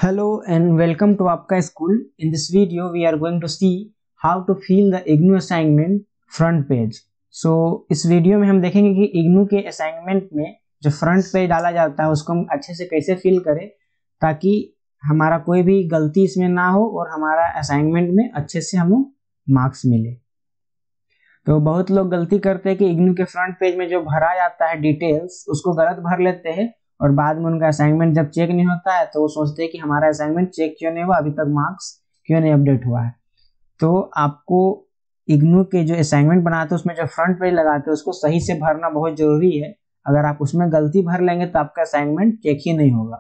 Hello and welcome to आपका school. In this video we are going to see how to fill the IGNOU assignment front page. So इस video में हम देखेंगे कि IGNOU के assignment में जो फ्रंट पेज डाला जाता है उसको हम अच्छे से कैसे फिल करें ताकि हमारा कोई भी गलती इसमें ना हो और हमारा असाइनमेंट में अच्छे से हमें मार्क्स मिले. तो बहुत लोग गलती करते हैं कि IGNOU के फ्रंट पेज में जो भरा जाता है डिटेल्स उसको गलत भर लेते हैं और बाद में उनका असाइनमेंट जब चेक नहीं होता है तो वो सोचते हैं कि हमारा असाइनमेंट चेक क्यों नहीं हुआ, अभी तक मार्क्स क्यों नहीं अपडेट हुआ है. तो आपको IGNOU के जो असाइनमेंट बनाते हैं उसमें जो फ्रंट पेज लगाते हैं उसको सही से भरना बहुत जरूरी है. अगर आप उसमें गलती भर लेंगे तो आपका असाइनमेंट चेक ही नहीं होगा.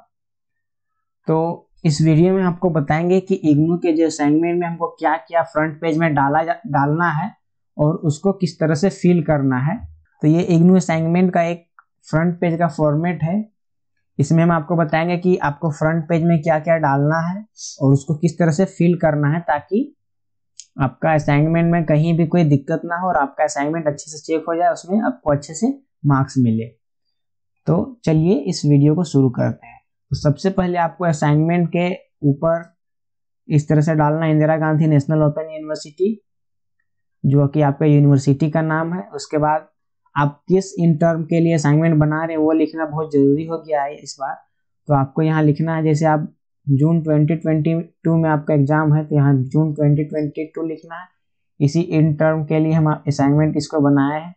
तो इस वीडियो में आपको बताएंगे कि IGNOU के जो असाइनमेंट में हमको क्या क्या फ्रंट पेज में डालना है और उसको किस तरह से फिल करना है. तो ये IGNOU असाइनमेंट का एक फ्रंट पेज का फॉर्मेट है. इसमें हम आपको बताएंगे कि आपको फ्रंट पेज में क्या क्या डालना है और उसको किस तरह से फिल करना है ताकि आपका असाइनमेंट में कहीं भी कोई दिक्कत ना हो और आपका असाइनमेंट अच्छे से चेक हो जाए, उसमें आपको अच्छे से मार्क्स मिले. तो चलिए इस वीडियो को शुरू करते हैं. तो सबसे पहले आपको असाइनमेंट के ऊपर इस तरह से डालना है Indira Gandhi national open university, जो कि आपका यूनिवर्सिटी का नाम है. उसके बाद आप किस इंटर्म के लिए असाइनमेंट बना रहे हैं वो लिखना बहुत जरूरी हो गया है इस बार. तो आपको यहाँ लिखना है, जैसे आप जून 2022 में आपका एग्जाम है तो यहाँ जून 2022 लिखना है. इसी इंटर्म के लिए हम असाइनमेंट इसको बनाए हैं.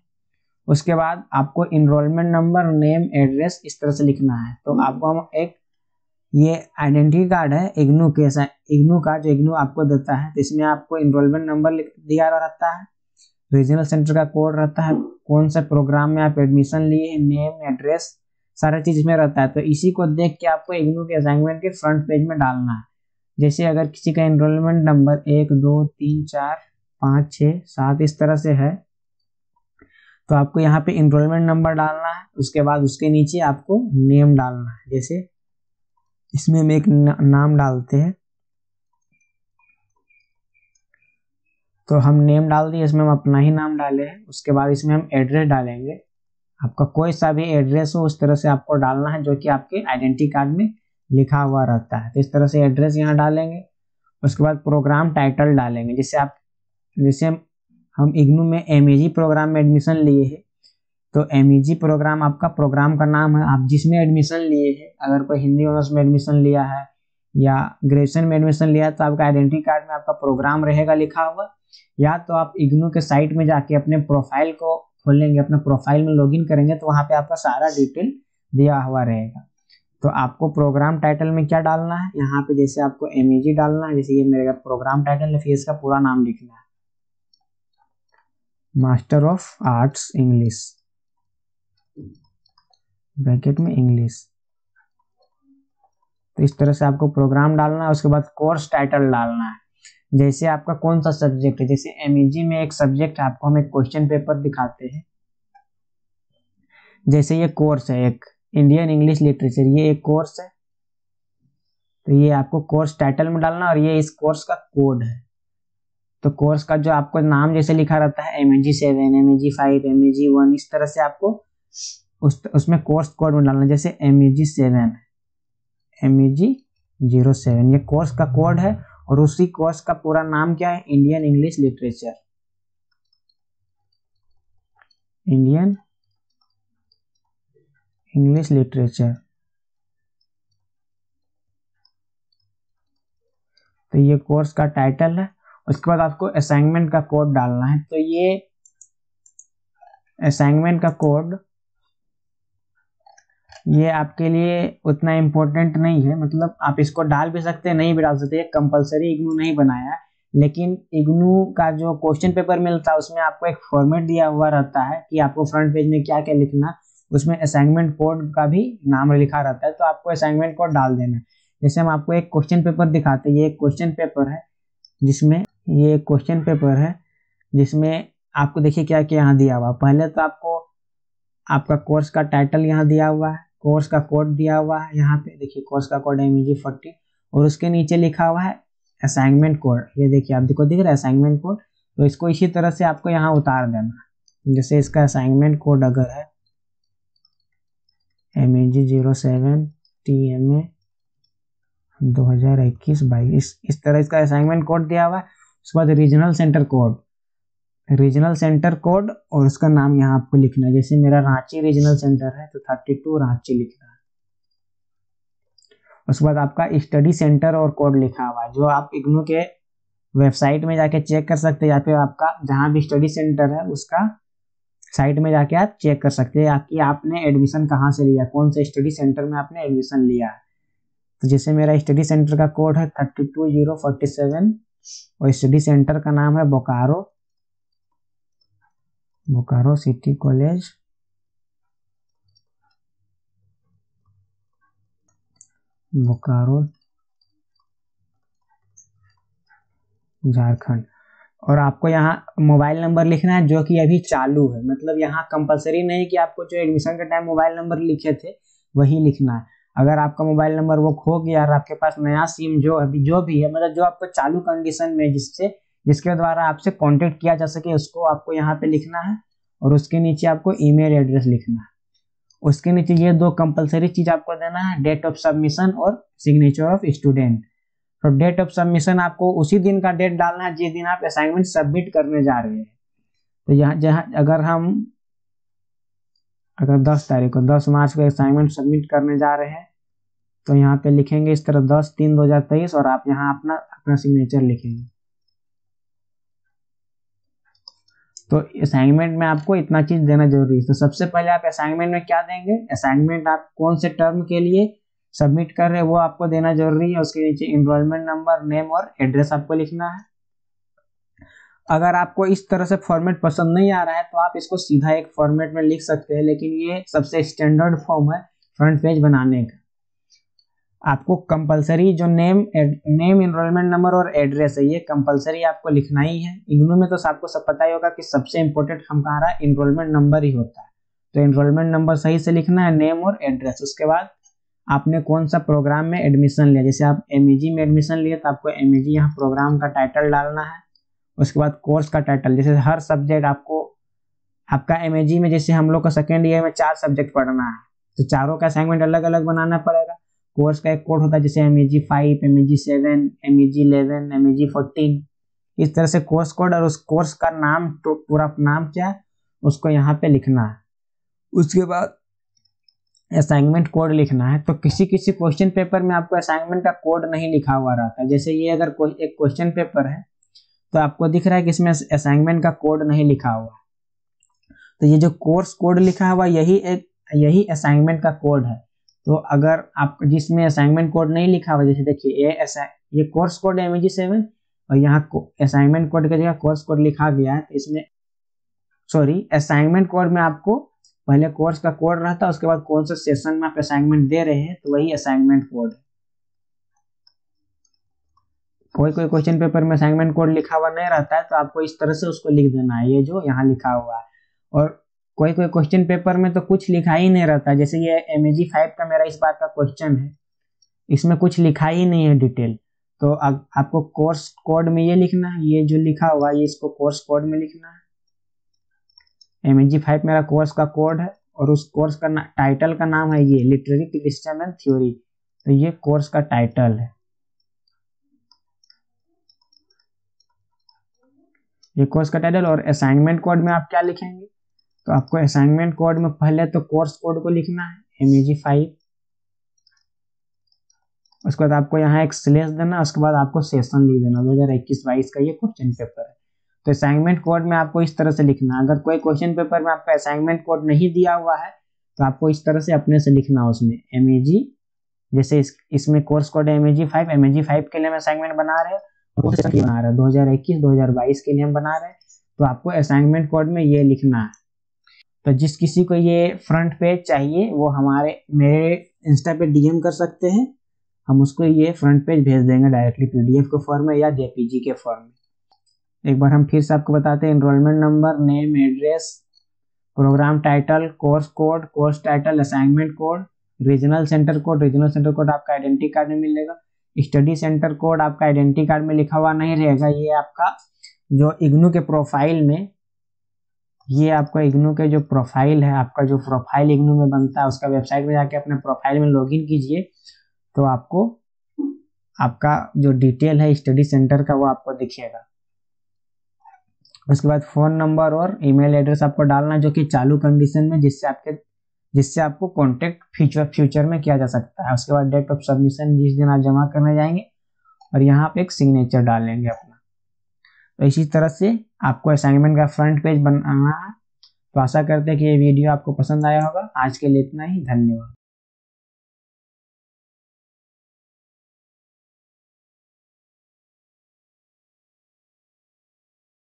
उसके बाद आपको इनरोलमेंट नंबर, नेम, एड्रेस इस तरह से लिखना है. तो आपको हम एक ये आइडेंटिटी कार्ड है IGNOU का जो IGNOU आपको देता है. तो इसमें आपको इनरोलमेंट नंबर दिया रहता है, रीजनल सेंटर का कोड रहता है, कौन सा प्रोग्राम में आप एडमिशन लिए, नेम, एड्रेस, सारा चीज इसमें रहता है. तो इसी को देख के आपको IGNOU के असाइनमेंट के फ्रंट पेज में डालना है. जैसे अगर किसी का एनरोलमेंट नंबर 1 2 3 4 5 6 7 इस तरह से है तो आपको यहाँ पे एनरोलमेंट नंबर डालना है. उसके बाद उसके नीचे आपको नेम डालना है. जैसे इसमें हम एक नाम डालते हैं, तो हम नेम डाल दिए, इसमें हम अपना ही नाम डाले हैं. उसके बाद इसमें हम एड्रेस डालेंगे. आपका कोई सा भी एड्रेस हो उस तरह से आपको डालना है जो कि आपके आइडेंटिटी कार्ड में लिखा हुआ रहता है. तो इस तरह से एड्रेस यहाँ डालेंगे. उसके बाद प्रोग्राम टाइटल डालेंगे. जैसे हम IGNOU में MEG प्रोग्राम में एडमिशन लिए हैं तो MEG प्रोग्राम आपका प्रोग्राम का नाम है. आप जिसमें एडमिशन लिए हैं, अगर कोई हिंदी ऑनर्स में एडमिशन लिया है या ग्रेजुएशन में एडमिशन लिया है तो आपका आइडेंटिटी कार्ड में आपका प्रोग्राम रहेगा लिखा हुआ. या तो आप IGNOU के साइट में जाके अपने प्रोफाइल को खोलेंगे, अपने प्रोफाइल में लॉगिन करेंगे तो वहां पे आपका सारा डिटेल दिया हुआ रहेगा. तो आपको प्रोग्राम टाइटल में क्या डालना है, यहाँ पे जैसे आपको MEG डालना है. जैसे ये मेरा प्रोग्राम टाइटल है, फिर इसका पूरा नाम लिखना है, master of arts English bracket में इंग्लिश. तो इस तरह से आपको प्रोग्राम डालना है. उसके बाद कोर्स टाइटल डालना है. जैसे आपका कौन सा सब्जेक्ट है, जैसे MEG में एक सब्जेक्ट है, आपको हम एक क्वेश्चन पेपर दिखाते हैं. जैसे ये कोर्स है एक इंडियन इंग्लिश लिटरेचर, ये एक कोर्स है. तो ये आपको कोर्स टाइटल में डालना और ये इस कोर्स का कोड है. तो कोर्स का जो आपको नाम जैसे लिखा रहता है MEG7, MEG5, MEG1 इस तरह से आपको उसमें कोर्स कोड में डालना. जैसे MEG7, MEG07 ये कोर्स का कोड है और उसी कोर्स का पूरा नाम क्या है, Indian English literature, Indian English literature. तो ये कोर्स का टाइटल है. उसके बाद आपको असाइनमेंट का कोड डालना है. तो ये असाइनमेंट का कोड ये आपके लिए उतना इम्पोर्टेंट नहीं है, मतलब आप इसको डाल भी सकते हैं, नहीं भी डाल सकते. कंपलसरी IGNOU नहीं बनाया है, लेकिन IGNOU का जो क्वेश्चन पेपर मिलता है उसमें आपको एक फॉर्मेट दिया हुआ रहता है कि आपको फ्रंट पेज में क्या क्या लिखना. उसमें असाइनमेंट कोड का भी नाम लिखा रहता है, तो आपको असाइनमेंट कोड डाल देना है. जैसे हम आपको एक क्वेश्चन पेपर दिखाते हैं, ये एक क्वेश्चन पेपर है जिसमें आपको देखिए क्या क्या यहाँ दिया हुआ. पहले तो आपको आपका कोर्स का टाइटल यहाँ दिया हुआ है, कोर्स का कोड दिया हुआ है. यहाँ पे देखिए कोर्स का कोड MEG40 और उसके नीचे लिखा हुआ है असाइनमेंट कोड. ये देखिए आप दिख रहा है असाइनमेंट कोड. तो इसको इसी तरह से आपको यहाँ उतार देना. जैसे इसका असाइनमेंट कोड अगर है MEG07 TMA 2021-22 इस तरह इसका असाइनमेंट कोड दिया हुआ है। उसके बाद रीजनल सेंटर कोड और उसका नाम यहाँ आपको लिखना है। जैसे मेरा रांची रीजनल सेंटर है तो 32 रांची लिखना है। उसके बाद आपका स्टडी सेंटर और कोड लिखा हुआ है, जो आप इग्नू के वेबसाइट में जाके चेक कर सकते हैं, या फिर आपका जहाँ भी स्टडी सेंटर है उसका साइट में जाके आप चेक कर सकते हैं कि आपने एडमिशन कहाँ से लिया, कौन से स्टडी सेंटर में आपने एडमिशन लिया है। तो जैसे मेरा स्टडी सेंटर का कोड है 32047 और स्टडी सेंटर का नाम है बोकारो सिटी कॉलेज बोकारो झारखंड। और आपको यहाँ मोबाइल नंबर लिखना है जो कि अभी चालू है, मतलब यहाँ कंपलसरी नहीं कि आपको जो एडमिशन के टाइम मोबाइल नंबर लिखे थे वही लिखना है। अगर आपका मोबाइल नंबर वो खो गया और आपके पास नया सिम जो भी है, मतलब जो आपको चालू कंडीशन में जिसके द्वारा आपसे कांटेक्ट किया जा सके, उसको आपको यहाँ पे लिखना है। और उसके नीचे आपको ईमेल एड्रेस लिखना है। उसके नीचे ये 2 कंपलसरी चीज आपको देना है, डेट ऑफ सबमिशन और सिग्नेचर ऑफ स्टूडेंट। तो डेट ऑफ सबमिशन आपको उसी दिन का डेट डालना है जिस दिन आप असाइनमेंट सबमिट करने जा रहे हैं। तो यहाँ जहाँ अगर 10 तारीख को 10 मार्च को असाइनमेंट सबमिट करने जा रहे हैं तो यहाँ पे लिखेंगे इस तरह 10/3/2023 और आप यहाँ अपना सिग्नेचर लिखेंगे। तो असाइनमेंट में आपको इतना चीज देना जरूरी है। तो सबसे पहले आप असाइनमेंट में क्या देंगे, असाइनमेंट आप कौन से टर्म के लिए सबमिट कर रहे हैं वो आपको देना जरूरी है। उसके नीचे इनरोलमेंट नंबर, नेम और एड्रेस आपको लिखना है। अगर आपको इस तरह से फॉर्मेट पसंद नहीं आ रहा है तो आप इसको सीधा एक फॉर्मेट में लिख सकते हैं, लेकिन ये सबसे स्टैंडर्ड फॉर्म है फ्रंट पेज बनाने का। आपको कंपलसरी जो नेम, इनरोलमेंट नंबर और एड्रेस है, ये कंपलसरी आपको लिखना ही है। इग्नू में तो आपको सब पता ही होगा कि सबसे इंपॉर्टेंट हम कह रहा है इनरोलमेंट नंबर ही होता है। तो इनरोलमेंट नंबर सही से लिखना है, नेम और एड्रेस। उसके बाद आपने कौन सा प्रोग्राम में एडमिशन लिया, जैसे आप MEG में एडमिशन लिए तो आपको MEG यहाँ प्रोग्राम का टाइटल डालना है। उसके बाद कोर्स का टाइटल, जैसे हर सब्जेक्ट आपका MEG में, जैसे हम लोग का सेकेंड ईयर में 4 सब्जेक्ट पढ़ना है तो चारों का असाइनमेंट अलग अलग बनाना पड़ेगा। कोर्स का एक कोड होता है, जैसे MEG 5, MEG 7, MEG 11, MEG 14, इस तरह से कोर्स कोड। और उस कोर्स का नाम, तो पूरा नाम क्या है उसको यहाँ पे लिखना है। उसके बाद असाइनमेंट कोड लिखना है। तो किसी क्वेश्चन पेपर में आपको असाइनमेंट का कोड नहीं लिखा हुआ रहता है। जैसे ये अगर कोई एक क्वेश्चन पेपर है तो आपको दिख रहा है कि इसमें असाइनमेंट का कोड नहीं लिखा हुआ, तो ये जो कोर्स कोड लिखा हुआ यही असाइनमेंट का कोड है। तो अगर आप जिसमें असाइनमेंट कोड नहीं लिखा हुआ, जैसे देखिए ये कोर्स कोड है MEG 7 और यहाँ असाइनमेंट कोड की जगह कोर्स कोड लिखा गया है, तो इसमें असाइनमेंट कोड में आपको पहले कोर्स का कोड रहता है, उसके बाद कौन सा सेशन में आप असाइनमेंट दे रहे हैं तो वही असाइनमेंट कोड है। कोई क्वेश्चन पेपर में असाइनमेंट कोड लिखा हुआ नहीं रहता है तो आपको इस तरह से उसको लिख देना है, ये जो यहाँ लिखा हुआ है। और कोई क्वेश्चन पेपर में तो कुछ लिखा ही नहीं रहता, जैसे ये MEG 5 का मेरा इस बार का क्वेश्चन है, इसमें कुछ लिखा ही नहीं है डिटेल। तो आपको कोर्स कोड में ये लिखना है, ये जो लिखा हुआ है ये इसको कोर्स कोड में लिखना है। MEG 5 मेरा कोर्स का कोड है और उस कोर्स का टाइटल का नाम है ये लिटरेरी क्रिटिसिज्म एंड थ्योरी, तो ये कोर्स का टाइटल है, ये कोर्स का टाइटल। और असाइनमेंट कोड में आप क्या लिखेंगे, तो आपको असाइनमेंट कोड में पहले तो कोर्स कोड को लिखना है MEG 5, उसके बाद आपको यहाँ एक स्लैश देना, उसके बाद आपको सेशन लिख देना 2021-22 का ये क्वेश्चन पेपर है। तो असाइनमेंट कोड में आपको इस तरह से लिखना है। अगर कोई क्वेश्चन पेपर में आपका असाइनमेंट कोड नहीं दिया हुआ है तो आपको इस तरह से अपने से लिखना उसमें MEG, जैसे इसमें कोर्स कोड है MEG 5 के लिए हम असाइनमेंट बना रहे हैं, 2021-2022 के लिए हम बना रहे हैं, तो आपको असाइनमेंट कोड में ये लिखना है। तो जिस किसी को ये फ्रंट पेज चाहिए वो मेरे इंस्टा पे DM कर सकते हैं, हम उसको ये फ्रंट पेज भेज देंगे डायरेक्टली PDF के फॉर्म में या JPG के फॉर्म में। एक बार हम फिर से आपको बताते हैं, enrolment number, name, address, programme title, course code, course title, assignment code, regional centre code आपका आइडेंटिटी कार्ड में मिलेगा। स्टडी सेंटर कोड आपका आइडेंटिटी कार्ड में लिखा हुआ नहीं रहेगा, ये आपका जो इग्नू के प्रोफाइल में, ये आपका इग्नू के जो प्रोफाइल है, आपका जो प्रोफाइल इग्नू में बनता है उसका वेबसाइट में जाके अपने प्रोफाइल में लॉगिन कीजिए तो आपको आपका जो डिटेल है स्टडी सेंटर का वो आपको दिखेगा। उसके बाद फ़ोन नंबर और ईमेल एड्रेस आपको डालना, जो कि चालू कंडीशन में, जिससे आपको कॉन्टेक्ट फ्यूचर में किया जा सकता है। उसके बाद डेट ऑफ सबमिशन, जिस दिन आप जमा करने जाएंगे, और यहाँ पे एक सिग्नेचर डालेंगे अपना। तो इसी तरह से आपको असाइनमेंट का फ्रंट पेज बनाना है। तो आशा करते हैं कि ये वीडियो आपको पसंद आया होगा। आज के लिए इतना ही, धन्यवाद।